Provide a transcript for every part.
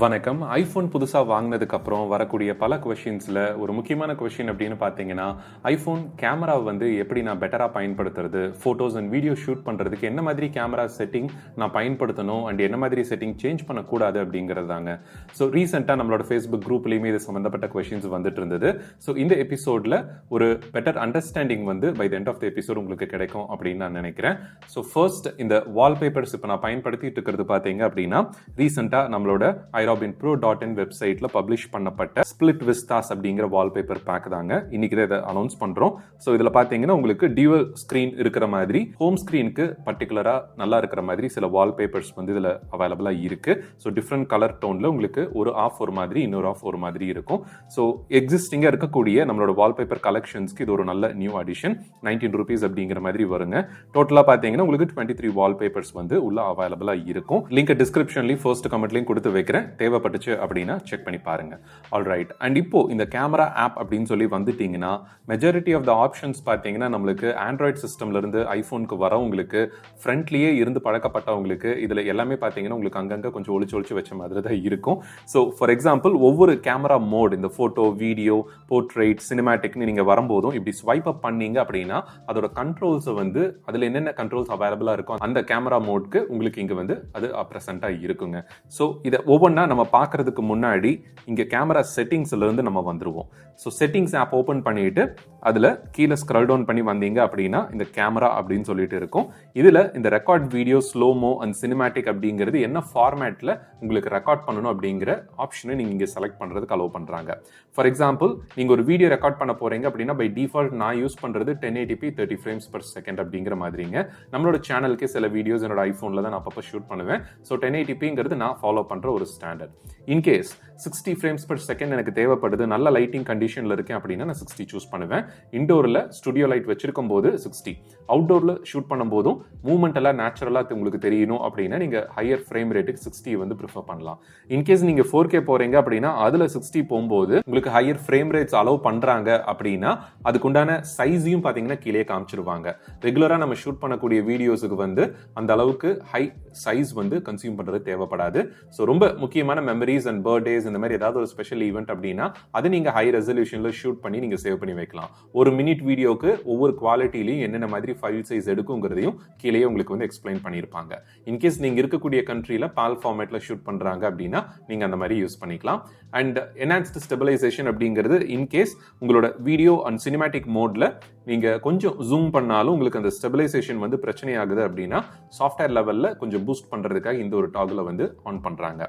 வணக்கம். ஐஃபோன் புதுசாக வாங்கினதுக்கு அப்புறம் வரக்கூடிய பல கொஷின்ஸில் ஒரு முக்கியமான கொஷின் அப்படின்னு பார்த்தீங்கன்னா, ஐஃபோன் கேமராவை வந்து எப்படி நான் பெட்டராக பயன்படுத்துறது, ஃபோட்டோஸ் அண்ட் வீடியோ ஷூட் பண்ணுறதுக்கு என்ன மாதிரி கேமரா செட்டிங் நான் பயன்படுத்தணும் அண்ட் என்ன மாதிரி செட்டிங் சேஞ்ச் பண்ணக்கூடாது அப்படிங்கிறது தாங்க. ஸோ ரீசெண்டாக நம்மளோட ஃபேஸ்புக் குரூப்லேயுமே இது சம்மந்தப்பட்ட கொஷின்ஸ் வந்துட்டு இருந்தது. ஸோ இந்த எபிசோடில் ஒரு பெட்டர் அண்டர்ஸ்டாண்டிங் வந்து by the end of the episode உங்களுக்கு கிடைக்கும் அப்படின்னு நான் நினைக்கிறேன். ஸோ ஃபர்ஸ்ட் இந்த வால்பேப்பர்ஸ் இப்போ நான் பயன்படுத்திட்டு இருக்கிறது பார்த்தீங்க அப்படின்னா, ரீசெண்டாக நம்மளோட iRobinPro.in வெப்சைட்ல பப்ளிஷ் பண்ணப்பட்ட ஸ்பிளிட் விஸ்டாஸ் அப்படிங்கிற வால்பேப்பர் பேக் தாங்க. இன்னைக்கு இதை அனௌன்ஸ் பண்றோம். ஸோ இதுல பாத்தீங்கன்னா உங்களுக்கு டியூவல் ஸ்கிரீன் இருக்கிற மாதிரி, ஹோம் ஸ்கிரீனுக்கு பர்டிகுலரா நல்லா இருக்கிற மாதிரி சில வால்பேப்பர்ஸ் வந்து இதுல அவைலபிளா இருக்கு. ஸோ டிஃப்ரெண்ட் கலர் டோன்ல உங்களுக்கு ஒரு ஆஃப் ஒரு மாதிரி, இன்னொரு ஆஃப் ஒரு மாதிரி இருக்கும். ஸோ எக்ஸிஸ்டிங்கா இருக்கக்கூடிய நம்மளோட வால்பேப்பர் கலெக்ஷன்ஸ்க்கு இது ஒரு நல்ல நியூ அடிஷன். 19 rupees அப்படிங்கிற மாதிரி வருங்க. டோட்டலா பாத்தீங்கன்னா உங்களுக்கு 23 வால்பேப்பர்ஸ் வந்து உள்ள அவைலபிளா இருக்கும். லிங்க் டிஸ்கிரிப்ஷன்லயும் ஃபர்ஸ்ட் கமெண்ட்லயும் கொடுத்து வைக்கிறேன். தேவைப்பட்டுச்சு அப்படின்னா செக் பண்ணி பாருங்க. ஆல்ரைட். அண்ட் இப்போ இந்த கேமரா ஆப் அப்படின்னு சொல்லி வந்துட்டீங்கன்னா, மெஜாரிட்டி ஆஃப் த ஆப்ஷன்ஸ் பார்த்தீங்கன்னா நம்மளுக்கு ஆண்ட்ராய்ட் சிஸ்டம்ல இருந்து ஐஃபோனுக்கு வரவங்களுக்கு, ஃப்ரண்ட்லேயே இருந்து பழக்கப்பட்டவங்களுக்கு இதில் எல்லாமே பார்த்தீங்கன்னா உங்களுக்கு அங்கங்கே கொஞ்சம் ஒளிச்சு வச்ச மாதிரி தான் இருக்கும். ஸோ ஃபார் எக்ஸாம்பிள் ஒவ்வொரு கேமரா மோட், இந்த ஃபோட்டோ, வீடியோ, போர்ட்ரேட், சினிமேட்டிக்னு நீங்கள் வரும்போதும் இப்படி ஸ்வைப் அப் பண்ணீங்க அப்படின்னா அதோட கண்ட்ரோல்ஸை வந்து அதில் என்னென்ன கண்ட்ரோல்ஸ் அவைலபிளாக இருக்கும் அந்த கேமரா மோட்க்கு உங்களுக்கு இங்கே வந்து அது ப்ரெசென்ட்டாக இருக்குங்க. ஸோ இதை ஒவ்வொன்றா நம்ம பார்க்கறதுக்கு முன்னாடி இங்கே கேமரா செட்டிங்ஸ்ல இருந்து நம்ம வந்துருவோம். ஸோ செட்டிங்ஸ் ஆப் ஓப்பன் பண்ணிட்டு அதில் கீழே ஸ்க்ரால் டவுன் பண்ணி வந்தீங்க அப்படின்னா இந்த கேமரா அப்படின்னு சொல்லிட்டு இருக்கும். இதில் இந்த record video, slo-mo and cinematic அப்படிங்கிறது என்ன ஃபார்மேட்டில் உங்களுக்கு ரெக்கார்ட் பண்ணணும் அப்படிங்கிற ஆப்ஷனை நீங்கள் இங்கே செலக்ட் பண்ணுறதுக்கு அலோவ் பண்ணுறாங்க. ஃபார் எக்ஸாம்பிள் நீங்கள் ஒரு வீடியோ ரெக்கார்ட் பண்ண போறீங்க அப்படின்னா பை டிஃபால்ட் நான் யூஸ் பண்ணுறது 1080p 30 frames per second அப்படிங்கிற மாதிரிங்க. நம்மளோட சேனலுக்கு சில வீடியோஸ் என்னோட ஐஃபோனில் தான் நான் அப்பப்போ ஷூட் பண்ணுவேன். ஸோ 1080pங்கிறது நான் ஃபாலோ பண்ணுற ஒரு standard. In case 60 frames per second எனக்கு தேவைப்படுது, நல்ல லைட்டிங் கண்டிஷனில் இருக்கேன் அப்படின்னா நான் 60 சூஸ் பண்ணுவேன். இண்டோரில் ஸ்டுடியோ லைட் வச்சிருக்கும் போது 60, அவுட்டோரில் ஷூட் பண்ணும்போதும் மூவ்மெண்ட் எல்லாம் நேச்சுரலாக உங்களுக்கு தெரியணும் அப்படின்னா நீங்கள் ஹையர் ஃப்ரேம் ரேட்டுக்கு 60 வந்து ப்ரிஃபர் பண்ணலாம். இன்கேஸ் நீங்கள் 4K போறீங்க அப்படின்னா அதில் 60 போகும்போது உங்களுக்கு ஹையர் ஃப்ரேம் ரேட்ஸ் அலோவ் பண்ணுறாங்க அப்படின்னா அதுக்குண்டான சைஸையும் பார்த்தீங்கன்னா கீழே காமிச்சிருவாங்க. ரெகுலராக நம்ம ஷூட் பண்ணக்கூடிய வீடியோஸுக்கு வந்து அந்த அளவுக்கு ஹை சைஸ் வந்து கன்சியூம் பண்ணுறது தேவைப்படாது. ஸோ ரொம்ப முக்கியமான மெமரிஸ் அண்ட் பர்த்டேஸ் இந்த மாதிரி ஏதாவது ஒரு ஸ்பெஷல் ஈவெண்ட் அப்படின்னா அது நீங்கள் ஹை ரெசல்யூஷனில் ஷூட் பண்ணி நீங்கள் சேவ் பண்ணி வைக்கலாம். ஒரு மினிட் வீடியோக்கு ஒவ்வொரு குவாலிட்டிலையும் என்னென்ன மாதிரி ஃபைல் சைஸ் எடுக்குங்கிறதையும் கீழே உங்களுக்கு வந்து எக்ஸ்பிளைன் பண்ணியிருப்பாங்க. இன்கேஸ் நீங்கள் இருக்கக்கூடிய கண்ட்ரியில் பால் ஃபார்மேட்டில் ஷூட் பண்ணுறாங்க அப்படின்னா நீங்கள் அந்த மாதிரி யூஸ் பண்ணிக்கலாம். அண்ட் என்ஹான்ஸ்டு ஸ்டெபிலைசேஷன் அப்படிங்கிறது இன்கேஸ் உங்களோட வீடியோ அண்ட் சினிமேட்டிக் மோட்ல நீங்கள் கொஞ்சம் ஜூம் பண்ணாலும் உங்களுக்கு அந்த ஸ்டெபிலைசேஷன் வந்து பிரச்சனை ஆகுது அப்படின்னா சாஃப்ட்வேர் லெவலில் கொஞ்சம் பூஸ்ட் பண்ணுறதுக்காக இந்த ஒரு டாகுல வந்து ஆன் பண்ணுறாங்க.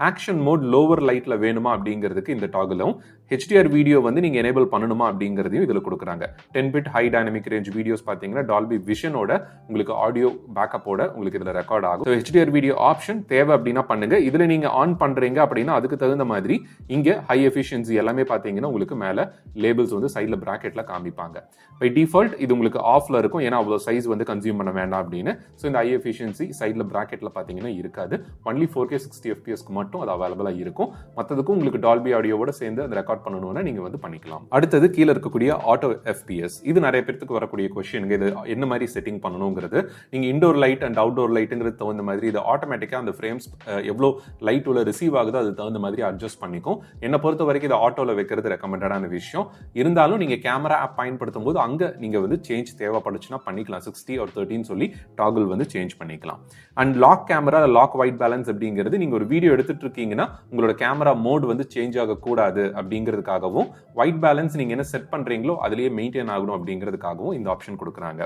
ஆக்ஷன் மோட் லோவர் லைட்ல வேணுமா அப்படிங்கிறதுக்கு இந்த டாகுலும், HDR வீடியோ வந்து நீங்க எனேபிள் பண்ணணுமா அப்படிங்கிறதையும் இதுல கொடுக்குறாங்க. 10-bit high dynamic range videos பாத்தீங்கன்னா டால்பி விஷனோட உங்களுக்கு ஆடியோ பேக்கப்போட உங்களுக்கு இதுல ரெக்கார்ட் ஆகும். HDR வீடியோ ஆப்ஷன் தேவை அப்படின்னா பண்ணுங்க. இதுல நீங்க ஆன் பண்றீங்க அப்படின்னா அதுக்கு தகுந்த மாதிரி இங்க ஹை எஃபிஷியன்சி எல்லாமே பாத்தீங்கன்னா உங்களுக்கு மேல லேபிள்ஸ் வந்து சைட்ல பிராக்கெட்ல காமிப்பாங்க. பை டிஃபால்ட் இது உங்களுக்கு ஆஃப்ல இருக்கும், ஏன்னா அவ்வளவு சைஸ் வந்து கன்சியூம் பண்ண வேண்டாம் அப்படின்னு. ஸோ இந்த ஹை எஃபிஷியன்சி சைட்ல பிராக்கெட்ல பாத்தீங்கன்னா இருக்காது. ஒன்லி 4K 60 FPS மட்டும் அது அவைலபிளா இருக்கும். மற்றதுக்கும் உங்களுக்கு டால்பி ஆடியோவோட சேர்ந்து அந்த ரெக்கார்ட் பண்ணணும்னா நீங்க வந்து பண்ணிக்கலாம். அடுத்தது கீழே இருக்கக்கூடிய ஆட்டோ FPS. இது நிறைய பேருக்கு வரக்கூடிய கொஸ்டின். இது என்ன மாதிரி செட்டிங் பண்ணணுங்கிறது. நீங்க இண்டோர் லைட் அண்ட் அவுட்டோர் லைட்டுங்கிறது தகுந்த மாதிரி இது ஆட்டோமேட்டிக்கா அந்த ஃப்ரேம்ஸ் எவ்வளோ லைட் உள்ள ரிசீவ் ஆகுதோ அது தகுந்த மாதிரி அட்ஜஸ்ட் பண்ணிக்கும். என்னை பொறுத்த வரைக்கும் இது ஆட்டோல வைக்கிறது ரெக்கமெண்டடான விஷயம். இருந்தாலும் நீங்க கேமரா ஆப் பயன்படுத்தும் போது அங்க நீங்க வந்து சேஞ்ச் தேவைப்படுச்சுன்னா பண்ணிக்கலாம். 60 or 30 சொல்லி டாகுல் வந்து சேஞ்ச் பண்ணிக்கலாம். And lock camera, lock white balance அப்படிங்கிறது நீங்க ஒரு வீடியோ எடுத்துட்டு இருக்கீங்கன்னா உங்களோட கேமரா மோட் வந்து சேஞ்ச் ஆகக்கூடாது அப்படிங்கிறதுக்காகவும், ஒயிட் பேலன்ஸ் நீங்க என்ன செட் பண்றீங்களோ அதுலயே மெயின்டைன் ஆகணும் அப்படிங்கிறதுக்காகவும் இந்த ஆப்ஷன் கொடுக்குறாங்க.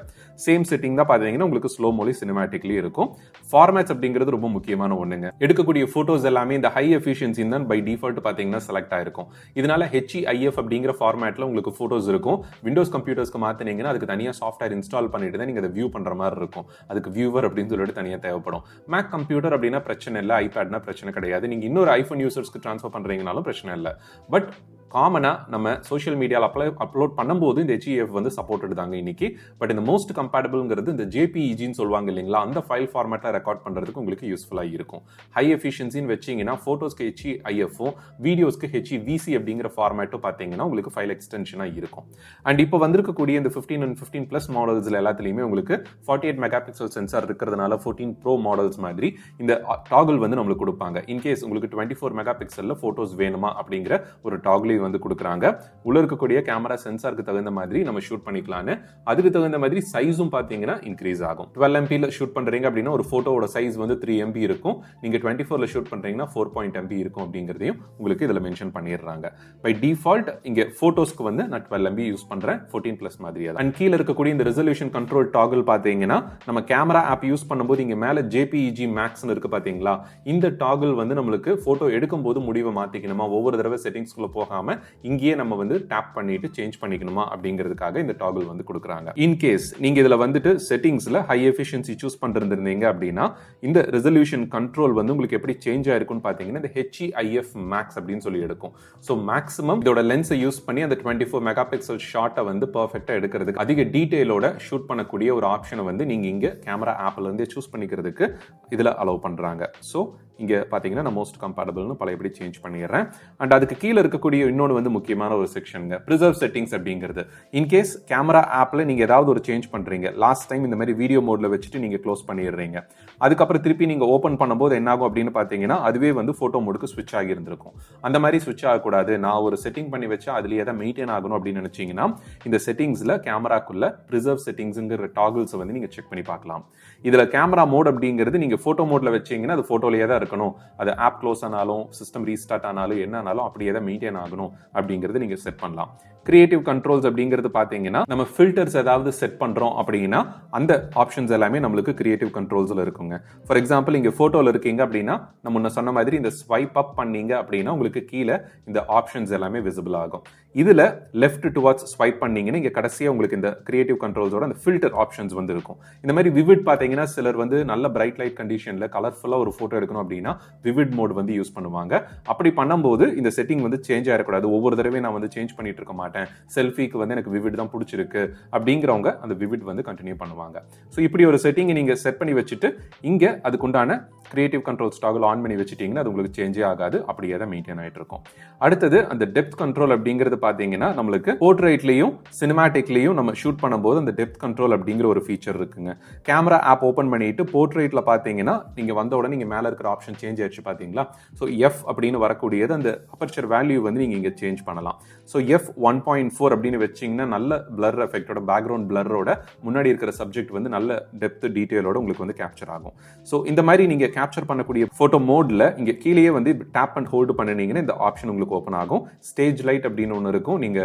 சேம் செட்டிங் தான் பாத்தீங்கன்னா உங்களுக்கு ஸ்லோ மோலி, சினிமேட்டிக்லயே இருக்கும். ஃபார்மேட்ஸ் அப்படிங்கிறது ரொம்ப முக்கியமான ஒண்ணுங்க. எடுக்கக்கூடிய போட்டோஸ் எல்லாமே இந்த ஹை எஃபிஷியன்சி தான் பை டிஃபால்ட் பாத்தீங்கன்னா செலக்ட் ஆயிருக்கும். இதனால HEIF அப்படிங்கிற ஃபார்மேட்ல உங்களுக்கு போட்டோஸ் இருக்கும். விண்டோஸ் கம்ப்யூட்டர்ஸ்க்கு மாத்தினீங்கன்னா அதுக்கு தனியா சாஃப்ட்வேர் இன்ஸ்டால் பண்ணிட்டு தான் நீங்க அதை வியூ பண்ற மாதிரி இருக்கும். அதுக்கு வியூவர் அப்படின்னு சொல்லிட்டு தனியா தேவைப்படும். மேக் கம்ப்யூட்டர் அப்படின்னா பிரச்சனை இல்லை, ஐபேட்னா பிரச்சனை கிடையாது. நீங்க இன்னொரு ஐபோன் யூசர்ஸ்க்கு ட்ரான்ஸ்ஃபர் பண்றீங்கனாலும் பிரச்சனை இல்லை. பட் காமனாக நம்ம சோஷியல் மீடியாவில் அப்லோட் பண்ணும்போது இந்த HEF வந்து சப்போர்ட்டட் தாங்க இன்னைக்கு. பட் இந்த மோஸ்ட் கம்பேட்டபிள்ங்கிறது இந்த JPEGன்னு சொல்லுவாங்க இல்லைங்களா, அந்த ஃபைல் ஃபார்மேட்டில் ரெக்கார்ட் பண்ணுறதுக்கு உங்களுக்கு யூஸ்ஃபுல்லாக இருக்கும். ஹை எஃபிஷியன்சின்னு வச்சிங்கன்னா ஃபோட்டோஸ்க்கு HEIF-ம் வீடியோஸ்க்கு HEVC அப்படிங்கிற ஃபார்மேட்டும் பார்த்தீங்கன்னா உங்களுக்கு ஃபைல் எக்ஸ்டென்ஷனாக இருக்கும். அண்ட் இப்போ வந்திருக்கக்கூடிய இந்த 15 and 15+ மாடல்ஸில் எல்லாத்துலேயுமே உங்களுக்கு 48 மெகாபிக்சல் சென்சார் இருக்கிறதுனால 14 Pro மாடல்ஸ் மாதிரி இந்த டாகிள் வந்து நம்மளுக்கு கொடுப்பாங்க. இன்கேஸ் உங்களுக்கு 24 மெகாபிக்சலில் ஃபோட்டோஸ் வேணுமா அப்படிங்கிற ஒரு டாகிளையும் வந்து கொடுக்குறாங்க. உள்ள இருக்கக்கூடிய கேமரா சென்சாருக்கு தகுந்த மாதிரி நம்ம ஷூட் பண்ணிக்கலான்னு. அதுக்கு தகுந்த மாதிரி சைஸும் பார்த்தீங்கன்னா இன்க்ரீஸ் ஆகும். 12 MB ஷூட் பண்றீங்க அப்படின்னா ஒரு போட்டோவோட சைஸ் வந்து 3 MB இருக்கும். நீங்க 24ல ஷூட் பண்றீங்கன்னா 4 MB இருக்கும் அப்படிங்கிறதையும் உங்களுக்கு இதுல மென்ஷன் பண்ணிடுறாங்க. பை டிஃபால்ட் இங்க போட்டோஸ்க்கு வந்து நான் 12 MB யூஸ் பண்றேன் 14+ மாதிரி. அண்ட் கீழே இருக்கக்கூடிய இந்த ரெசல்யூஷன் கண்ட்ரோல் டாகிள் பார்த்தீங்கன்னா நம்ம கேமரா ஆப் யூஸ் பண்ணும்போது இங்க மேல JPEG மேக்ஸ்னு இருக்கு பாத்தீங்களா, இந்த டாகிள் வந்து நம்மளுக்கு போட்டோ எடுக்கும்போது முடிவை மாத்திக்கணுமா, ஒவ்வொரு தடவை செட்டிங்ஸ்குள்ள போகாம இங்கேயே நம்ம வந்து டேப் பண்ணிட்டு சேஞ்ச் பண்ணிக்கணுமா அப்படிங்கிறதுக்காக இந்த டாகிள் வந்து கொடுக்குறாங்க. இன்கேஸ் நீங்க இதுல வந்துட்டு செட்டிங்ஸ்ல ஹை எஃபிஷியன்சி சூஸ் பண்ணிருந்தீங்க அப்படின்னா இந்த ரெசல்யூஷன் கண்ட்ரோல் வந்து உங்களுக்கு எப்படி சேஞ்ச் ஆயிருக்குன்னு பாத்தீங்கன்னா இந்த HEIF மேக்ஸ் அப்படின்னு சொல்லி எடுக்கும். ஸோ மேக்ஸிமம் இதோட லென்ஸை யூஸ் பண்ணி அந்த 24 மெகாபிக்சல் ஷாட்டை வந்து பர்ஃபெக்டா எடுக்கிறதுக்கு அதிக டீடைலோட ஷூட் பண்ணக்கூடிய ஒரு ஆப்ஷனை வந்து நீங்க இங்க கேமரா ஆப்ல இருந்து சூஸ் பண்ணிக்கிறதுக்கு இதுல அலோவ் பண்றாங்க. ஸோ இங்க பாத்தீங்கன்னா நான் மோஸ்ட் கம்பேட்டபிள்னு பழையபடி சேஞ்ச் பண்ணிடுறேன். அண்ட் அதுக்கு கீழே இருக்கக்கூடிய இன்னொன்று வந்து முக்கியமான ஒரு செக்ஷனுங்க, ப்ரிசர்வ் செட்டிங்ஸ் அப்படிங்கிறது. இன்கேஸ் கேமரா ஆப்ல நீங்க ஏதாவது ஒரு சேஞ்ச் பண்றீங்க, லாஸ்ட் டைம் இந்த மாதிரி வீடியோ மோட்ல வச்சுட்டு நீங்க க்ளோஸ் பண்ணிடுறீங்க, அதுக்கப்புறம் திருப்பி நீங்க ஓப்பன் பண்ணும்போது என்ன ஆகும் அப்படின்னு பாத்தீங்கன்னா அதுவே வந்து போட்டோ மோடுக்கு ஸ்விட்ச் ஆகி இருந்திருக்கும். அந்த மாதிரி ஸ்விட்ச் ஆகக்கூடாது, நான் ஒரு செட்டிங் பண்ணி வச்சா அதுலயே தான் மெயின்டைன் ஆகணும் அப்படின்னு நினைச்சீங்கன்னா இந்த செட்டிங்ஸ்ல கேமராக்குள்ள ப்ரிசர்வ் செட்டிங்ஸ்ங்கிற டாகிள்ஸ் வந்து நீங்க செக் பண்ணி பார்க்கலாம். இதுல கேமரா மோட் அப்படிங்கிறது நீங்க போட்டோ மோட்ல வச்சீங்கன்னா அது போட்டோலயே தான் இருக்கணும், அது ஆப் க்ளோஸ் ஆனாலும் சிஸ்டம் ரீஸ்டார்ட் ஆனாலும் என்ன ஆனாலும் அப்படியே தான் மெயின்டைன் ஆகணும் அப்படிங்கிறது நீங்க செட் பண்ணலாம். கிரியேட்டிவ் கண்ட்ரோல்ஸ் அப்படிங்கிறது பாத்தீங்கன்னா நம்ம ஃபில்டர்ஸ் ஏதாவது செட் பண்றோம் அப்படின்னா அந்த ஆப்ஷன்ஸ் எல்லாமே நம்மளுக்கு கிரியேட்டிவ் கண்ட்ரோல்ஸ்ல இருக்குங்க. ஃபார் எக்ஸாம்பிள் இங்க போட்டோல இருக்கீங்க அப்படின்னா நம்ம முன்ன சொன்ன மாதிரி இந்த ஸ்வைப் அப் பண்ணீங்க அப்படின்னா உங்களுக்கு கீழே இந்த ஆப்ஷன்ஸ் எல்லாமே விசிபிள் ஆகும். இதுல லெஃப்ட் டுவர்ட்ஸ் ஸ்வைப் பண்ணீங்கன்னா இங்க கடைசியா உங்களுக்கு இந்த கிரியேட்டிவ் கண்ட்ரோல்ஸோட அந்த ஃபில்டர் ஆப்ஷன்ஸ் வந்து இருக்கும். இந்த மாதிரி விவிட் பாத்தீங்கன்னா சிலர் வந்து நல்ல பிரைட் லைட் கண்டிஷன்ல கலர்ஃபுல்லா ஒரு போட்டோ எடுக்கணும் அப்படின்னா விவிட் மோட் வந்து யூஸ் பண்ணுவாங்க. அப்படி பண்ணும்போது இந்த செட்டிங் வந்து சேஞ்ச் ஆயிடக்கூடாது, ஒவ்வொரு தடவை நான் வந்து சேஞ்ச் பண்ணிட்டு இருக்க மாட்டேன், செல்ஃபிக்கு வந்து எனக்கு விவிட் தான் பிடிச்சிருக்கு அப்படிங்கிறவங்க அந்த விவிட் வந்து கண்டினியூ பண்ணுவாங்க. ஸோ இப்படி ஒரு செட்டிங் நீங்க செட் பண்ணி வச்சுட்டு இங்க அதுக்குண்டான கிரியேட்டிவ் கண்ட்ரோல்ஸ் டாகிள் ஆன் பண்ணி வச்சுட்டீங்கன்னா அது உங்களுக்கு சேஞ்சே ஆகாது, அப்படியே தான் மெயின்டைன் ஆயிட்டு இருக்கும். அடுத்தது அந்த டெப்த் கண்ட்ரோல் அப்படிங்கிறது பாத்தீங்கன்னா நம்மளுக்கு போர்ட்ரைட்லயும் சினிமாட்டிக்லயும் நம்ம ஷூட் பண்ணும்போது அந்த டெப்த் கண்ட்ரோல் அப்படிங்கிற ஒரு ஃபீச்சர் இருக்குங்க. கேமரா ஆப் ஓபன் பண்ணிட்டு போர்ட்ரைட்ல பாத்தீங்கன்னா நீங்க வந்த உடனே நீங்க மேல இருக்கிற ஆப்ஷன் சேஞ்ச் ஆயிடுச்சு பாத்தீங்களா. ஸோ F அப்படின்னு வரக்கூடியது அந்த அப்பர்ச்சர் வேல்யூ வந்து நீங்க இங்க சேஞ்ச் பண்ணலாம். ஸோ F1.4 அப்படின்னு வச்சீங்கன்னா நல்ல பிளர் எஃபெக்டோட பேக்ரவுண்ட் பிளரோட முன்னாடி இருக்கிற சப்ஜெக்ட் வந்து நல்ல டெப்த் டீடைலோட உங்களுக்கு வந்து கேப்சர் ஆகும். ஸோ இந்த மாதிரி நீங்க கேப்சர் பண்ணக்கூடிய போட்டோ மோட்ல இங்க கீழேயே வந்து டேப் அண்ட் ஹோல்டு பண்ணினீங்கன்னா இந்த ஆப்ஷன் உங்களுக்கு ஓப்பன் ஆகும். ஸ்டேஜ் லைட் அப்படின்னு ஒன்று இருக்கும். நீங்க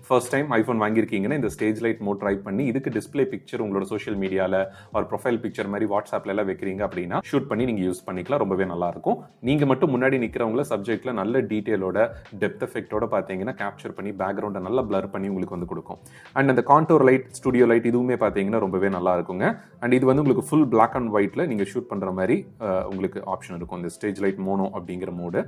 ஃபர்ஸ்ட் டைம் ஐபோன் வாங்கியிருக்கீங்கன்னா இந்த ஸ்டேஜ் லைட் மோட் ட்ரை பண்ணி இதுக்கு டிஸ்பிளே பிக்சர் உங்களோட சோஷியல் மீடியால ஒரு ப்ரொஃபைல் பிக்சர் மாதிரி வாட்ஸ்அப்ல எல்லாம் வைக்கிறீங்க அப்படின்னா ஷூட் பண்ணி நீங்க யூஸ் பண்ணிக்கலாம், ரொம்பவே நல்லா இருக்கும். நீங்க மட்டும் முன்னாடி நிக்கிறவங்கள சப்ஜெக்ட்ல நல்ல டீடைலோட டெப்த் எஃபெக்டோட பாத்தீங்கன்னா கேப்சர் பண்ணி பேக்ரவுண்டை நல்லா பிளர் பண்ணி உங்களுக்கு வந்து கொடுக்கும். அண்ட் அந்த கான்டோர் லைட், ஸ்டுடியோ லைட் இதுவுமே பாத்தீங்கன்னா ரொம்பவே நல்லா இருக்குங்க. அண்ட் இது வந்து உங்களுக்கு ஃபுல் பிளாக் அண்ட் ஒயிட்ல நீங்க ஷூட் பண்ற மாதிரி உங்களுக்கு ஆப்ஷன் இருக்கும், இந்த ஸ்டேஜ் லைட் மோனோ அப்படிங்கிற மோடு.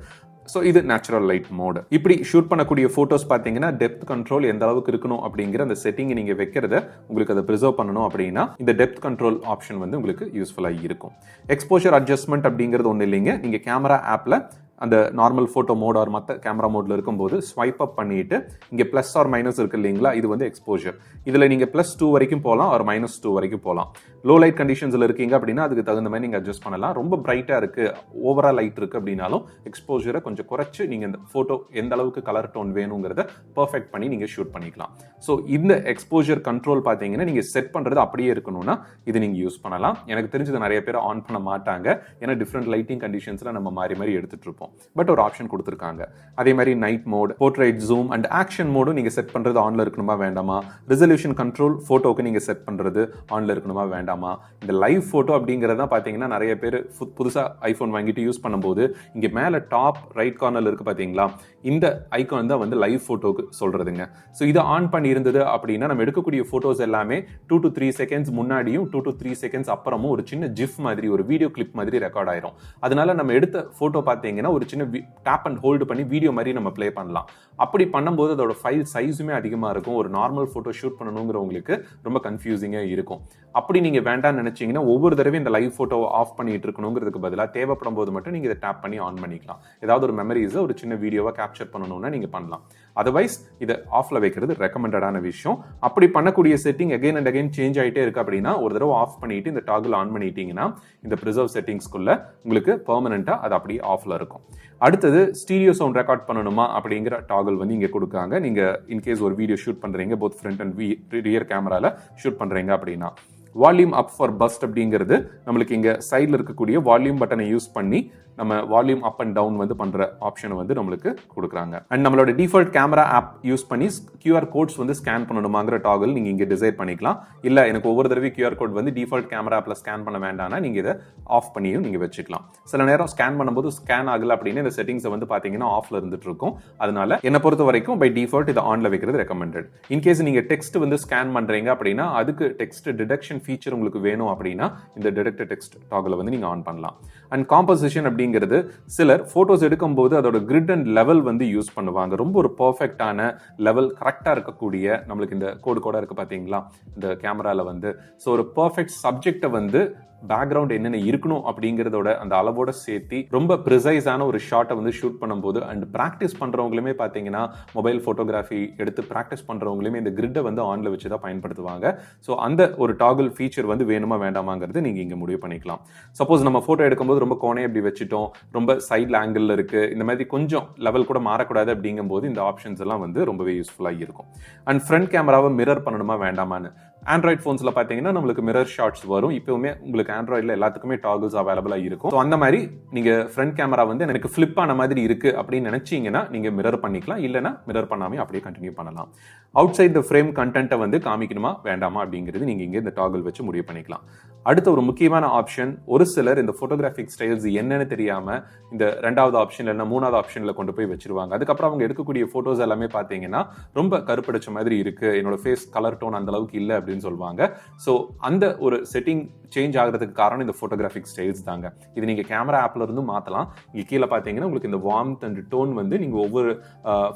ஸோ இது நேச்சுரல் லைட் மோடு. இப்படி ஷூட் பண்ணக்கூடிய போட்டோஸ் பார்த்தீங்கன்னா டெப்த் கண்ட்ரோல் எந்த அளவுக்கு இருக்கணும் அப்படிங்கிற அந்த செட்டிங் நீங்க வைக்கிறத உங்களுக்கு அதை ப்ரிசர்வ் பண்ணணும் அப்படின்னா இந்த டெப்த் கண்ட்ரோல் ஆப்ஷன் வந்து உங்களுக்கு யூஸ்ஃபுல்லாக இருக்கும். எக்ஸ்போஷர் அட்ஜஸ்ட்மெண்ட் அப்படிங்கிறது ஒன்றும் இல்லைங்க. நீங்க கேமரா ஆப்ல அந்த நார்மல் போட்டோ மோட் ஆர் மற்ற கேமரா மோட்ல இருக்கும்போது ஸ்வைப் அப் பண்ணிட்டு இங்க பிளஸ் ஆர் மைனஸ் இருக்கு இல்லைங்களா, இது வந்து எக்ஸ்போஷர். இதுல நீங்க +2 வரைக்கும் போகலாம் ஆர் -2 வரைக்கும் போகலாம். லோ லைட் கண்டிஷன்ஸ்ல இருக்கீங்க அப்படின்னா அதுக்கு தகுந்த மாதிரி நீங்க அட்ஜஸ்ட் பண்ணலாம். ரொம்ப பிரைட்டா இருக்கு, ஓவரா லைட் இருக்கு அப்படின்னாலும் எக்ஸ்போஷரை கொஞ்சம் குறைச்சு நீங்க இந்த போட்டோ எந்த அளவுக்கு கலர் டோன் வேணுங்கிறத பெர்ஃபெக்ட் பண்ணி நீங்க ஷூட் பண்ணிக்கலாம். ஸோ இந்த எக்ஸ்போஷர் கண்ட்ரோல் பாத்தீங்கன்னா நீங்க செட் பண்றது அப்படியே இருக்கணும்னா இது நீங்க யூஸ் பண்ணலாம். எனக்கு தெரிஞ்சது நிறைய பேர் ஆன் பண்ண மாட்டாங்க, ஏன்னா டிஃப்ரெண்ட் லைட்டிங் கண்டிஷன்ஸ்ல நம்ம மாறி மாறி எடுத்துட்டு இருப்போம். பட் ஒரு ஆப்ஷன் கொடுத்துருக்காங்க. அதே மாதிரி night mode, portrait zoom and action மோடும் நீங்க செட் பண்றது ஆன்ல இருக்கணுமா வேண்டாமா, ரெசல்யூஷன் கண்ட்ரோல் போட்டோக்கு நீங்க செட் பண்றது ஆன்ல இருக்கணுமா வேண்டாமா வேண்டாமா? இந்த லைவ் ஃபோட்டோ அப்படிங்கிறத பார்த்தீங்கன்னா நிறைய பேர் புதுசாக ஐஃபோன் வாங்கிட்டு யூஸ் பண்ணும்போது இங்கே மேலே டாப் ரைட் கார்னரில் இருக்குது பார்த்தீங்களா, இந்த ஐகான் தான் வந்து லைவ் ஃபோட்டோக்கு சொல்கிறதுங்க. ஸோ இதை ஆன் பண்ணி இருந்தது அப்படின்னா நம்ம எடுக்கக்கூடிய ஃபோட்டோஸ் எல்லாமே 2 to 3 செகண்ட்ஸ் முன்னாடியும் 2 to 3 செகண்ட்ஸ் அப்புறமும் ஒரு சின்ன ஜிஃப் மாதிரி ஒரு வீடியோ கிளிப் மாதிரி ரெக்கார்ட் ஆயிரும். அதனால நம்ம எடுத்த ஃபோட்டோ பார்த்தீங்கன்னா ஒரு சின்ன டேப் அண்ட் ஹோல்டு பண்ணி வீடியோ மாதிரி நம்ம ப்ளே பண்ணலாம். அப்படி பண்ணும்போது அதோட ஃபைல் சைஸுமே அதிகமாக இருக்கும். ஒரு நார்மல் ஃபோட்டோ ஷூட் பண்ணணுங்கிறவங்களுக்கு ரொம்ப கன்ஃபியூசிங்காக இருக்கும். அப்படி நீங்கள் வேண்டாம்னு நினைச்சீங்கன்னா ஒவ்வொரு தடவையும் இந்த லைவ் ஃபோட்டோவை ஆஃப் பண்ணிட்டு இருக்கணுங்கிறதுக்கு பதிலாக தேவைப்படும் போது மட்டும் நீங்கள் இதை டேப் பண்ணி ஆன் பண்ணிக்கலாம். ஏதாவது ஒரு மெமரிஸை ஒரு சின்ன வீடியோவை கேப்சர் பண்ணணும்னா நீங்கள் பண்ணலாம். அதர்வைஸ் இதை ஆஃப்ல வைக்கிறது ரெக்கமெண்டடான விஷயம். அப்படி பண்ணக்கூடிய setting again and again change ஆகிட்டே இருக்கு அப்படின்னா ஒரு தடவை ஆஃப் பண்ணிட்டு இந்த டாகிள் ஆன் பண்ணிட்டீங்கன்னா இந்த ப்ரிசர்வ் செட்டிங்ஸ்குள்ள உங்களுக்கு பெர்மனண்டா அது அப்படியே ஆஃப்ல இருக்கும். அடுத்தது ஸ்டீரியோ சவுண்ட் ரெக்கார்ட் பண்ணணுமா அப்படிங்கிற டாகிள் வந்து இங்கே கொடுக்காங்க. நீங்க இன்கேஸ் ஒரு வீடியோ ஷூட் பண்றீங்க, போத் ஃப்ரண்ட் அண்ட் ரியர் கேமரால ஷூட் பண்றீங்க அப்படின்னா வால்யூம் அப் ஃபார் பஸ்ட் அப்படிங்கிறது நம்மளுக்கு இங்க சைடில் இருக்கக்கூடிய வால்யூம் பட்டனை யூஸ் பண்ணி நம்ம வால்யூம் அப் அண்ட் டவுன் வந்து பண்ற ஆப்ஷனை வந்து நம்மளுக்கு கொடுக்குறாங்க. அண்ட் நம்மளோட டிஃபால்ட் கேமரா ஆப் யூஸ் பண்ணி QR கோட்ஸ் வந்து ஸ்கேன் பண்ணணுமாங்கிற டாகிள் நீங்க இங்க டிசைட் பண்ணிக்கலாம். இல்ல எனக்கு ஒவ்வொரு தடவை QR கோட் வந்து டிஃபால்ட் கேமரா ஆப்ல ஸ்கேன் பண்ண வேண்டாம்னா நீங்க இதை ஆஃப் பண்ணியும் நீங்க வச்சுக்கலாம். சில நேரம் ஸ்கேன் பண்ணும்போது ஸ்கேன் ஆகல அப்படின்னு இந்த செட்டிங்ஸை வந்து பாத்தீங்கன்னா ஆஃப்ல இருந்துட்டு இருக்கும். அதனால என்ன பொறுத்த வரைக்கும் பை டிஃபால்ட் இதை ஆன்ல வைக்கிறது ரெக்கமெண்டட். இன்கேஸ் நீங்க டெக்ஸ்ட் வந்து ஸ்கேன் பண்றீங்க அப்படின்னா அதுக்கு டெக்ஸ்ட் டிடெக்ஷன் ஃபீச்சர் உங்களுக்கு வேணும் அப்படின்னா இந்த டிடெக்ட் டெக்ஸ்ட் டாகிளை வந்து நீங்க ஆன் பண்ணலாம். அண்ட் காம்போசிஷன் அப்படிங்கிறது சிலர் போட்டோஸ் எடுக்கும்போது அதோட கிரிட் அண்ட் லெவல் வந்து யூஸ் பண்ணுவாங்க. ரொம்ப ஒரு பெர்ஃபெக்டான லெவல் கரெக்டா இருக்கக்கூடிய நம்மளுக்கு இந்த கோடு இருக்கு பாத்தீங்களா இந்த கேமரால வந்து, ஸோ ஒரு பெர்ஃபெக்ட் சப்ஜெக்டை வந்து பேக்ரவுண்ட் என்னென்ன இருக்கணும் அப்படிங்கிறதோட அந்த அளவோட சேர்த்து ரொம்ப ப்ரிசைஸான ஒரு ஷாட்டை வந்து ஷூட் பண்ணும்போது அண்ட் ப்ராக்டிஸ் பண்றவங்களுமே பார்த்தீங்கன்னா மொபைல் ஃபோட்டோகிராஃபி எடுத்து ப்ராக்டிஸ் பண்றவங்களுமே இந்த கிரிட்டை வந்து ஆன்ல வச்சு தான் பயன்படுத்துவாங்க. ஸோ அந்த ஒரு டாகிள் ஃபீச்சர் வந்து வேணுமா வேண்டாமாங்கிறது நீங்க இங்க முடிவு பண்ணிக்கலாம். சப்போஸ் நம்ம போட்டோ எடுக்கும்போது ரொம்ப கோணை அப்படி வச்சுட்டோம், ரொம்ப சைட்ல ஆங்கிள் இருக்கு, இந்த மாதிரி கொஞ்சம் லெவல் கூட மாறக்கூடாது அப்படிங்கும்போது இந்த ஆப்ஷன்ஸ் எல்லாம் வந்து ரொம்பவே யூஸ்ஃபுல்லாக இருக்கும். அண்ட் ஃப்ரண்ட் கேமராவை மிரர் பண்ணணுமா வேண்டாமான்னு ஆண்ட்ராய்ட் ஃபோன்ஸ்ல பாத்தீங்கன்னா நம்மளுக்கு மிரர் ஷாட்ஸ் வரும். இப்பவுமே உங்களுக்கு ஆண்ட்ராய்ட்ல எல்லாத்துக்குமே டாகிள்ஸ் அவைலபிளா இருக்கும். ஸோ அந்த மாதிரி நீங்க ஃப்ரண்ட் கேமரா வந்து எனக்கு ஃபிளிப் ஆன மாதிரி இருக்கு அப்படின்னு நினைச்சீங்கன்னா நீங்க மிரர் பண்ணிக்கலாம், இல்லைன்னா மிரர் பண்ணாமே அப்படியே கண்டினியூ பண்ணலாம். அவுட் சைட் த ஃப்ரேம் கண்டென்ட்டை வந்து காமிக்கணுமா வேண்டாமா அப்படிங்கிறது நீங்க இங்க இந்த டாகிள் வச்சு முடிவு பண்ணிக்கலாம். அடுத்த ஒரு முக்கியமான ஆப்ஷன், ஒரு சிலர் இந்த போட்டோகிராஃபிக் ஸ்டைல்ஸ் என்னன்னு தெரியாம இந்த ரெண்டாவது ஆப்ஷன் இல்லைன்னா மூணாவது ஆப்ஷன்ல கொண்டு போய் வச்சிருவாங்க. அதுக்கப்புறம் அவங்க எடுக்கக்கூடிய போட்டோஸ் எல்லாமே பாத்தீங்கன்னா ரொம்ப கருப்படிச்ச மாதிரி இருக்கு, என்னோட ஃபேஸ் கலர் டோன் அந்த அளவுக்கு இல்லை அப்படின்னு சொல்லுவாங்க. ஸோ அந்த ஒரு செட்டிங் சேஞ்ச் ஆகிறதுக்கு காரணம் இந்த போட்டோகிராஃபிக் ஸ்டைல்ஸ் தாங்க. இது நீங்க கேமரா ஆப்ல இருந்து மாத்தலாம். இங்க கீழே பாத்தீங்கன்னா உங்களுக்கு இந்த வார்ம்த் அண்ட் டோன் வந்து நீங்க ஒவ்வொரு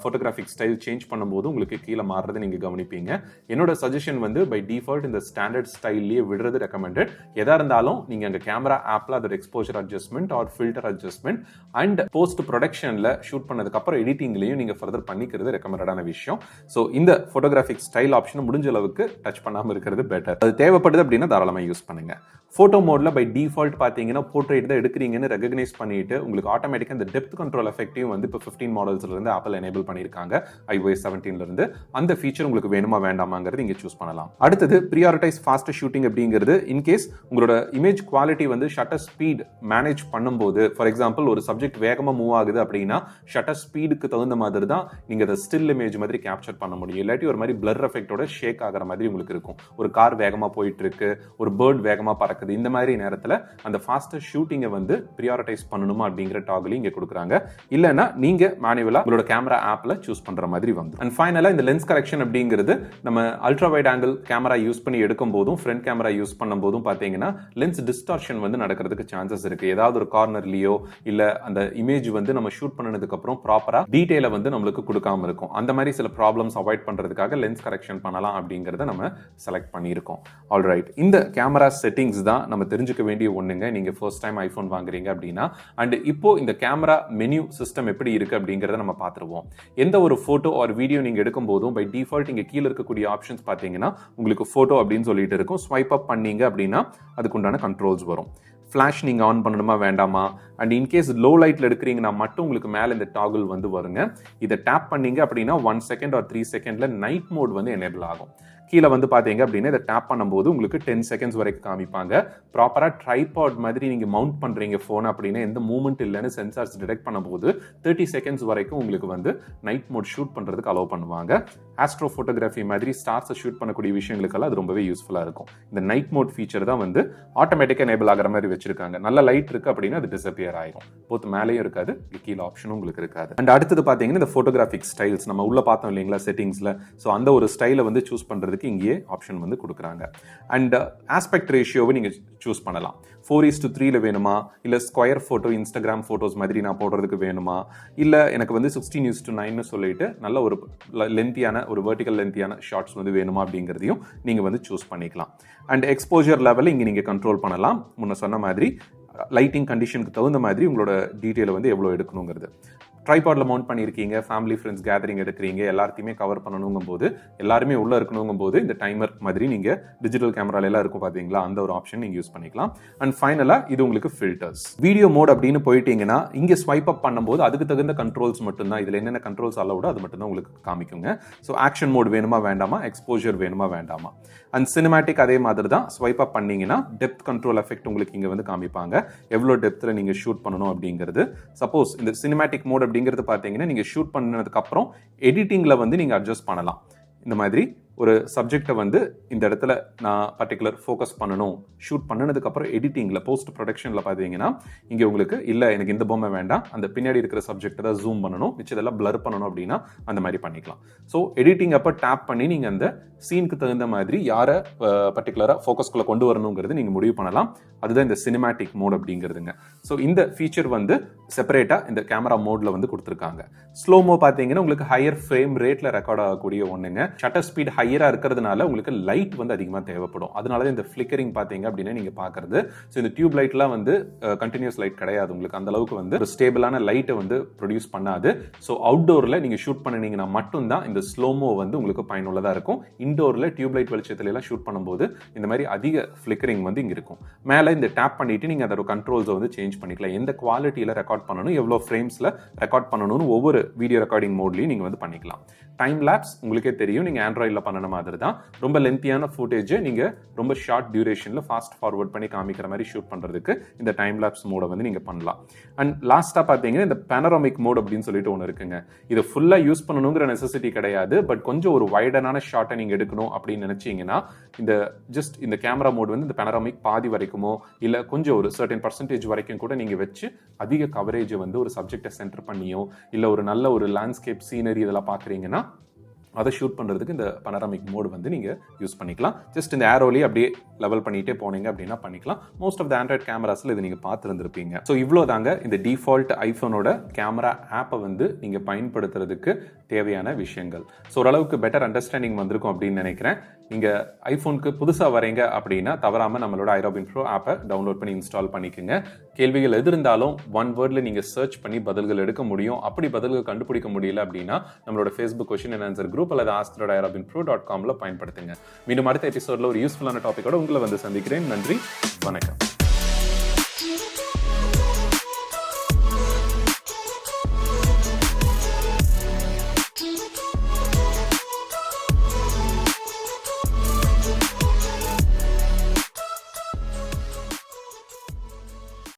போட்டோகிராஃபிக் ஸ்டைல் சேஞ்ச் பண்ணும்போது உங்களுக்கு கீழே மாறுறதை நீங்க கவனிப்பீங்க. என்னோட சஜஷன் வந்து பை டிஃபால்ட் இந்த ஸ்டாண்டர்ட் ஸ்டைல்லேயே விடுறது ரெக்கமெண்டட். எதா இருந்தாலும் நீங்க அங்க கேமரா ஆப்ல அதோட exposure adjustment or filter adjustment and post ப்ரொடக்ஷன்ல ஷூட் பண்ணதுக்கு அப்புறம் எடிட்டிங்லயும் நீங்க ஃபர்தர் பண்ணிக்கிறது ரெக்கமெண்டடான விஷயம். ஸோ இந்த போட்டோகிராஃபிக் ஸ்டைல் ஆப்ஷன் முடிஞ்ச அளவுக்கு டச் பண்ணாம இருக்கிறது பெட்டர். அது தேவைப்படுது அப்படின்னா தாராளமா யூஸ் பண்ணுங்க. போட்டோ மோட்ல பை டிஃபால்ட் பாத்தீங்கன்னா போர்ட்ரேட் தான் எடுக்கிறீங்கன்னு ரெகக்னைஸ் பண்ணிட்டு உங்களுக்கு ஆட்டோமேட்டிக்கா இந்த டெப்த் கண்ட்ரோல் எஃபெக்டையும் வந்து இப்போ 15 மாடல்ஸ்ல இருந்து ஆப்பிள் எனேபிள் பண்ணிருக்காங்க. iOS 17ல இருந்து அந்த ஃபீச்சர் உங்களுக்கு வேணுமா வேண்டாமாங்கிறது இங்க சூஸ் பண்ணலாம். அடுத்தது பிரியாரிட்டைஸ் ஃபாஸ்ட் ஷூட்டிங் அப்படிங்கிறது இன்கேஸ் உங்களோட இமேஜ் குவாலிட்டி வந்து ஷட்டர் ஸ்பீட் மேனேஜ் பண்ணும்போது, ஃபார் எக்ஸாம்பிள் ஒரு சப்ஜெக்ட் வேகமா மூவ் ஆகுது அப்படின்னா ஷட்டர் ஸ்பீடுக்கு தகுந்த மாதிரி தான் நீங்க அதை ஸ்டில் இமேஜ் மாதிரி கேப்சர் பண்ண முடியும். இல்லாட்டி ஒரு மாதிரி பிளர் எஃபெக்டோட ஷேக் ஆகிற மாதிரி உங்களுக்கு இருக்கும். ஒரு கார் வேகமா போயிட்டு இருக்கு, ஒரு பேர்ட் வேகமா பறக்குது, இந்த மாதிரி நேரத்துல அந்த ஃபாஸ்டர் ஷூட்டிங்கை வந்து பிரியாரிட்டைஸ் பண்ணணுமா அப்படிங்கிற டாகிள் இங்க கொடுக்குறாங்க. இல்லைன்னா நீங்க மேனுவலா உங்களோட கேமரா ஆப்ல சூஸ் பண்ற மாதிரி வந்து. அண்ட் ஃபைனலா இந்த லென்ஸ் கரெக்ஷன் அப்படிங்கிறது நம்ம ultra wide angle camera use பண்ணி எடுக்கும் போதும் ஃப்ரண்ட் கேமரா யூஸ் பண்ணும் போதும் பாத்தீங்கன்னா லென்ஸ் டிஸ்டார்ஷன் வந்து நடக்கிறதுக்கு சான்சஸ் இருக்கு. ஏதாவது ஒரு கார்னர்லயோ இல்ல அந்த இமேஜ் வந்து நம்ம ஷூட் பண்ணதுக்கு அப்புறம் ப்ராப்பரா டீடைலை வந்து நம்மளுக்கு கொடுக்காம இருக்கும். அந்த மாதிரி சில ப்ராப்ளம்ஸ் அவாய்ட் பண்றதுக்காக லென்ஸ் கரெக்ஷன் பண்ணலாம் அப்படிங்கறத நம்ம செலக்ட் பண்ணியிருக்கோம். ஆல்ரைட், இந்த கேமரா செட்டிங்ஸ் தான் நம்ம தெரிஞ்சுக்க வேண்டிய ஒண்ணுங்க நீங்க ஃபர்ஸ்ட் டைம் ஐபோன் வாங்குறீங்க அப்படின்னா. அண்ட் இப்போ இந்த கேமரா மெனு சிஸ்டம் எப்படி இருக்கு அப்படிங்கறத நம்ம பார்த்துருவோம். எந்த ஒரு போட்டோ ஆர் வீடியோ நீங்க எடுக்கும் போதும் பை டிஃபால்ட் இங்க கீழே இருக்கக்கூடிய ஆப்ஷன்ஸ் பாத்தீங்கன்னா உங்களுக்கு போட்டோ அப்படின்னு சொல்லிட்டு இருக்கும். ஸ்வைப் அப் பண்ணீங்க அப்படின்னா அதுக்குண்டான கண்ட்ரோல்ஸ் வரும். ஃபிளாஷ் நீங்க ஆன் பண்ணணுமா வேண்டாமா, அண்ட் இன்கேஸ் லோ லைட்ல எடுக்கிறீங்கன்னா மட்டும் உங்களுக்கு மேல இந்த டாகிள் வந்து வருங்க. இதை டேப் பண்ணீங்க அப்படின்னா 1 செகண்ட் ஆர் 3 செகண்ட்ல நைட் மோட் வந்து எனேபிள் ஆகும். கீழே வந்து பார்த்தீங்க அப்படின்னா இதை டேப் பண்ணும்போது உங்களுக்கு 10 செகண்ட்ஸ் வரைக்கும் காமிப்பாங்க. ப்ராப்பராக ட்ரைபாட் மாதிரி நீங்கள் மவுண்ட் பண்ணுறீங்க ஃபோன் அப்படின்னா எந்த மூவ்மெண்ட் இல்லைன்னு சென்சார்ஸ் டிடெக்ட் பண்ணும்போது 30 செகண்ட்ஸ் வரைக்கும் உங்களுக்கு வந்து நைட் மோட் ஷூட் பண்ணுறதுக்கு அலோவ் பண்ணுவாங்க. ஆஸ்ட்ரோ ஃபோட்டோகிராஃபி மாதிரி ஸ்டார்ஸை ஷூட் பண்ணக்கூடிய விஷயங்களுக்கெல்லாம் அது ரொம்பவே யூஸ்ஃபுல்லாக இருக்கும். இந்த நைட் மோட் ஃபீச்சர் தான் வந்து ஆட்டோமேட்டிக்காக எனேபிள் ஆகிற மாதிரி வச்சிருக்காங்க. நல்ல லைட் இருக்குது அப்படின்னா அது டிஸப்பியர் ஆயிரும். போத் மேலேயும் இருக்காது, கீழே ஆப்ஷனும் உங்களுக்கு இருக்காது. அண்ட் அடுத்தது பார்த்தீங்கன்னா இந்த ஃபோட்டோகிராஃபிக் ஸ்டைல்ஸ் நம்ம உள்ள பார்த்தோம் இல்லைங்களா செட்டிங்ஸில். ஸோ அந்த ஒரு ஸ்டைலை வந்து சூஸ் பண்ணுறதுக்கு இங்கேயே ஆப்ஷன் வந்து கொடுக்குறாங்க. அண்ட் ஆஸ்பெக்ட் ரேஷியோவை நீங்கள் சூஸ் பண்ணலாம். 4:3 வேணுமா, இல்லை ஸ்கொயர் ஃபோட்டோ இன்ஸ்டாகிராம் ஃபோட்டோஸ் மாதிரி நான் போடுறதுக்கு வேணுமா, இல்லை எனக்கு வந்து 16:9 சொல்லிட்டு நல்ல ஒரு லென்த்தியான ஒரு வெர்டிக்கல் லென்த்தியான ஷார்ட்ஸ் வந்து வேணுமா அப்படிங்கிறதையும் நீங்கள் வந்து சூஸ் பண்ணிக்கலாம். அண்ட் எக்ஸ்போஜர் லெவலில் இங்கே நீங்கள் கண்ட்ரோல் பண்ணலாம். முன்ன சொன்ன மாதிரி லைட்டிங் கண்டிஷனுக்கு தகுந்த மாதிரி உங்களோட டீட்டெயிலை வந்து எவ்வளோ எடுக்கணுங்கிறது. ட்ரைபாட்ல மவுண்ட் பண்ணியிருக்கீங்க, ஃபேமிலி ஃப்ரெண்ட்ஸ் கேதரிங் எடுக்கிறீங்க, எல்லாத்தையுமே கவர் பண்ணணுங்கும் போது, எல்லாருமே உள்ள இருக்கணுங்கும் போது இந்த டைமர் மாதிரி நீங்க டிஜிட்டல் கேமரால எல்லாம் இருக்கும் பாத்தீங்களா, அந்த ஒரு ஆப்ஷன் நீங்க யூஸ் பண்ணிக்கலாம். அண்ட் ஃபைனலா இது உங்களுக்கு ஃபில்டர்ஸ். வீடியோ மோட் அப்படின்னு போயிட்டீங்கன்னா இங்க ஸ்வைப் அப் பண்ணும்போது அதுக்கு தகுந்த கண்ட்ரோல்ஸ் மட்டும்தான், இதுல என்னென்ன கண்ட்ரோல்ஸ் அலவுடோ அது மட்டும் தான் உங்களுக்கு காமிக்குங்க. ஸோ ஆக்ஷன் மோட் வேணுமா வேண்டாமா, எக்ஸ்போஜர் வேணுமா வேண்டாமா. அண்ட் சினிமேட்டிக் அதே மாதிரி தான். ஸ்வைப் அப் பண்ணீங்கன்னா டெப்த் கண்ட்ரோல் எஃபெக்ட் உங்களுக்கு இங்க வந்து காமிப்பாங்க, எவ்வளோ டெப்த்ல நீங்க ஷூட் பண்ணணும் அப்படிங்கிறது. சப்போஸ் இந்த சினிமேட்டிக் மோட் அப்படிங்கிறது பார்த்தீங்கன்னா நீங்க ஷூட் பண்ணதுக்கு அப்புறம் எடிட்டிங்ல வந்து நீங்க அட்ஜஸ்ட் பண்ணலாம். இந்த மாதிரி ஒரு சப்ஜெக்டை வந்து இந்த இடத்துல நான் பர்டிகுலர் ஃபோக்கஸ் பண்ணணும், ஷூட் பண்ணதுக்கு அப்புறம் எடிட்டிங்ல போஸ்ட் ப்ரொடக்ஷன்ல பார்த்தீங்கன்னா இங்கே உங்களுக்கு இல்லை எனக்கு இந்த பொம்மை வேண்டாம், அந்த பின்னாடி இருக்கிற சப்ஜெக்டை தான் ஜூம் பண்ணணும், மிச்சதெல்லாம் பிளர் பண்ணணும் அப்படின்னா அந்த மாதிரி பண்ணிக்கலாம். ஸோ எடிட்டிங் அப்போ டேப் பண்ணி நீங்கள் அந்த சீனுக்கு தகுந்த மாதிரி யாரை பர்டிகுலராக ஃபோக்கஸ்குள்ளே கொண்டு வரணுங்கிறது நீங்கள் முடிவு பண்ணலாம். அதுதான் இந்த சினிமேட்டிக் மோட் அப்படிங்கிறதுங்க. ஸோ இந்த ஃபீச்சர் வந்து செப்பரேட்டாக இந்த கேமரா மோட்ல வந்து கொடுத்துருக்காங்க. ஸ்லோமோ பார்த்தீங்கன்னா உங்களுக்கு ஹையர் ஃப்ரேம் ரேட்ல ரெக்கார்ட் ஆகக்கூடிய ஒன்றுங்க. ஷட்டர் ஸ்பீட் ஹையரா இருக்கிறதுனால உங்களுக்கு லைட் வந்து அதிகமாக தேவைப்படும். அதனால இந்த ஃபிளிக்கரிங் பார்த்தீங்க அப்படின்னா நீங்க பார்க்கறது. ஸோ இந்த டியூப் லைட்லாம் வந்து கண்டினியூஸ் லைட் கிடையாது, உங்களுக்கு அந்த அளவுக்கு வந்து ஒரு ஸ்டேபிளான லைட்டை வந்து ப்ரொடியூஸ் பண்ணாது. ஸோ அவுட்டோர்ல நீங்க ஷூட் பண்ணினீங்கன்னா மட்டும்தான் இந்த ஸ்லோமோ வந்து உங்களுக்கு பயனுள்ளதா இருக்கும். இன்டோர்ல டியூப் லைட் வெளிச்சத்துல எல்லாம் ஷூட் பண்ணும்போது இந்த மாதிரி அதிக ஃபிளிக்கரிங் வந்து இங்க இருக்கும். மேலே இந்த டேப் பண்ணிட்டு நீங்க அதோட கண்ட்ரோல்ஸை வந்து சேஞ்ச் பண்ணிக்கலாம். எந்த குவாலிட்டியில ரெக்கார்ட் பண்ணணும், எவ்வளோ ஃப்ரேம்ஸ்ல ரெக்கார்ட் பண்ணணும்னு ஒவ்வொரு வீடியோ ரெக்கார்டிங் மோட்லையும் நீங்க வந்து பண்ணிக்கலாம். டைம் லேப்ஸ் உங்களுக்கே தெரியும், நீங்க ஆண்ட்ராய்டில் பண்ணன மாதிரி தான். ரொம்ப லென்த்தியான ஃபுட்டேஜை நீங்க ரொம்ப ஷார்ட் டியூரேஷன்ல ஃபாஸ்ட் ஃபார்வர்ட் பண்ணி காமிக்கிற மாதிரி ஷூட் பண்றதுக்கு இந்த டைம் லேப்ஸ் மோட வந்து நீங்க பண்ணலாம். அண்ட் லாஸ்டா பாத்தீங்கன்னா இந்த பேனராமிக் மோட் அப்படின்னு சொல்லிட்டு ஒன்று இருக்குங்க. இதை ஃபுல்லா யூஸ் பண்ணணுங்கிற நெசசிட்டி கிடையாது. பட் கொஞ்சம் ஒரு வைடனான ஷாட்டை நீங்க எடுக்கணும் அப்படின்னு நினைச்சீங்கன்னா இந்த ஜஸ்ட் இந்த கேமரா மோட் வந்து இந்த பேனராமிக் பாதி வரைக்குமோ இல்ல கொஞ்சம் ஒரு சர்டன் பர்சன்டேஜ் வரைக்கும் கூட நீங்க வச்சு அதிக கவரேஜ் வந்து ஒரு சப்ஜெக்டை சென்டர் பண்ணியோ இல்ல ஒரு நல்ல ஒரு லேண்ட்ஸ்கேப் சீனரி இதெல்லாம் பாக்குறீங்கன்னா அதை ஷூட் பண்ணுறதுக்கு இந்த பனராமிக் மோட் வந்து நீங்கள் யூஸ் பண்ணிக்கலாம். ஜஸ்ட் இந்த ஏரோலி அப்படியே லெவல் பண்ணிகிட்டே போனீங்க அப்படின்னா பண்ணிக்கலாம். மோஸ்ட் ஆஃப் த ஆண்ட்ராய்ட் கேமராஸில் இது நீங்கள் பார்த்துருந்துருப்பீங்க. ஸோ இவ்வளோ தாங்க இந்த டிஃபால்ட் ஐஃபோனோட கேமரா ஆப்பை வந்து நீங்கள் பயன்படுத்துறதுக்கு தேவையான விஷயங்கள். ஸோ ஓரளவுக்கு பெட்டர் அண்டர்ஸ்டாண்டிங் வந்திருக்கும் அப்படின்னு நினைக்கிறேன். நீங்கள் ஐஃபோனுக்கு புதுசாக வரீங்க அப்படின்னா தவறாமல் நம்மளோட iRobin Pro ஆப்பை டவுன்லோட் பண்ணி இன்ஸ்டால் பண்ணிக்கோங்க. கேள்விகள் எது இருந்தாலும் ஒன் வேர்டில் நீங்கள் சர்ச் பண்ணி பதில்கள் எடுக்க முடியும். அப்படி பதில்கள் கண்டுபிடிக்க முடியல அப்படின்னா நம்மளோட Facebook question and answer group அல்லது ask.iRobinPro.com பயன்படுத்துங்க. மீண்டும் அடுத்த எபிசோட்ல ஒரு யூஸ்ஃபுல்லான டாபிக்கோட உங்களை வந்து சந்திக்கிறேன். நன்றி, வணக்கம்.